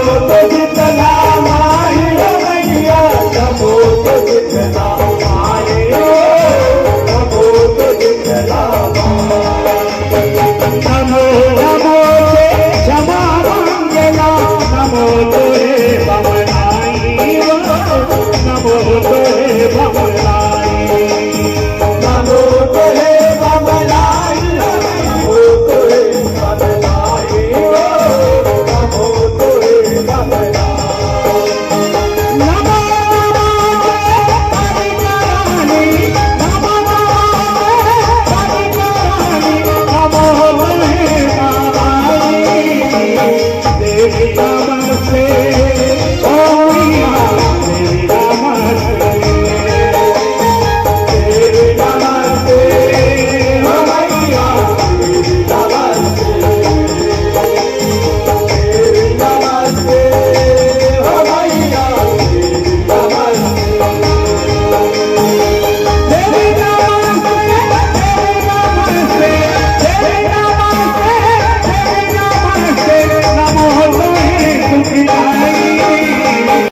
तो जितना माही मैया नमो तो जितना माही नमो तो जितना नमो नमो ते क्षमा मांगेला नमो तो हे भवनाई नमो तो